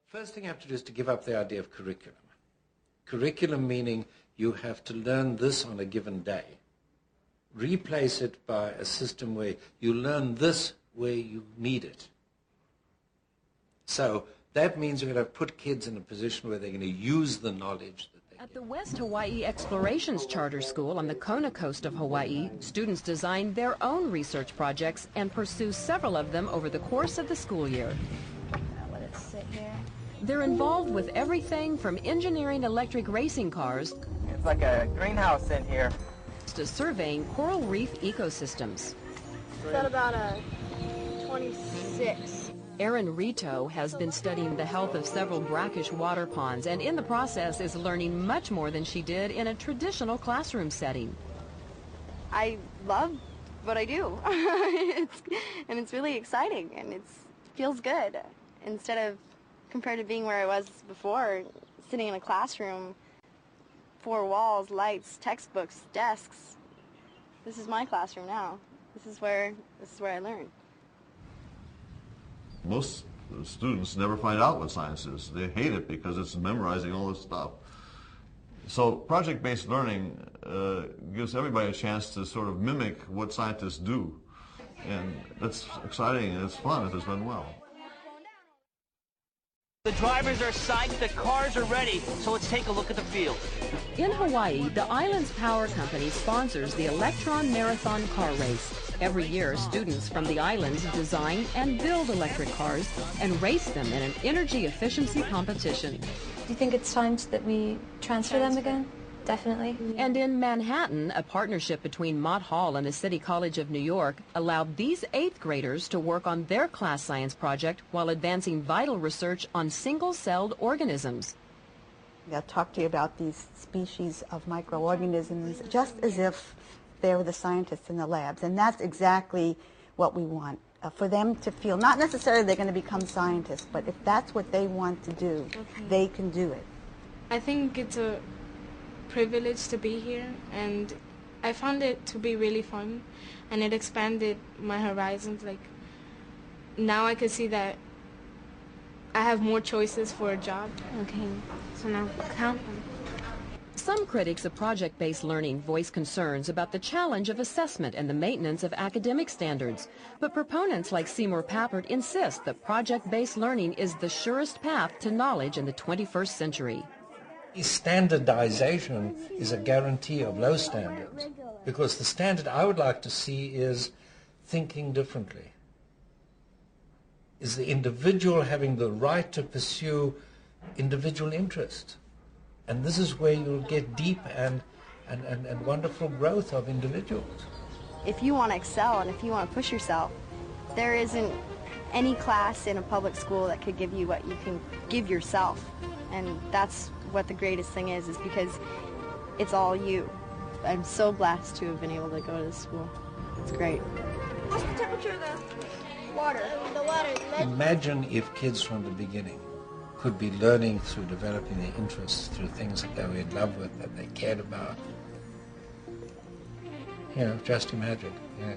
First thing you have to do is to give up the idea of curriculum. Curriculum meaning you have to learn this on a given day. Replace it by a system where you learn this where you need it. So that means you're going to put kids in a position where they're going to use the knowledge that they get. At the West Hawaii Explorations Charter School on the Kona coast of Hawaii, students design their own research projects and pursue several of them over the course of the school year. Let it sit here. They're involved with everything from engineering electric racing cars It's like a greenhouse in here. to surveying coral reef ecosystems. It's at about a 26. Erin Rito has been studying the health of several brackish water ponds and in the process is learning much more than she did in a traditional classroom setting. I love what I do. It's really exciting and it feels good. Instead of compared to being where I was before, sitting in a classroom, 4 walls, lights, textbooks, desks. This is my classroom now. This is where I learn. Most students never find out what science is. They hate it because it's memorizing all this stuff. So project-based learning gives everybody a chance to sort of mimic what scientists do. And that's exciting and it's fun if it's done well. The drivers are psyched, the cars are ready, so let's take a look at the field. In Hawaii, the island's power company sponsors the Electron Marathon car race. Every year, students from the islands design and build electric cars and race them in an energy efficiency competition. Do you think it's time that we transfer them again? Definitely. And in Manhattan, a partnership between Mott Hall and the City College of New York allowed these 8th graders to work on their class science project while advancing vital research on single-celled organisms. They'll talk to you about these species of microorganisms just as if they were the scientists in the labs. And that's exactly what we want, for them to feel, not necessarily they're going to become scientists, but if that's what they want to do, they can do it. I think it's a privilege to be here, and I found it to be really fun, and it expanded my horizons. Like, now I can see that I have more choices for a job. Okay, so now count them. Some critics of project-based learning voice concerns about the challenge of assessment and the maintenance of academic standards. But proponents like Seymour Papert insist that project-based learning is the surest path to knowledge in the 21st century. Standardization is a guarantee of low standards, because the standard I would like to see is thinking differently. Is the individual having the right to pursue individual interest. And this is where you'll get deep and wonderful growth of individuals. If you want to excel and if you want to push yourself, there isn't any class in a public school that could give you what you can give yourself. And that's what the greatest thing is because it's all you. I'm so blessed to have been able to go to this school. It's great. What's the temperature of the water? The water. Imagine if kids from the beginning could be learning through developing their interests, through things that they were in love with, that they cared about. You know, just imagine. Yeah.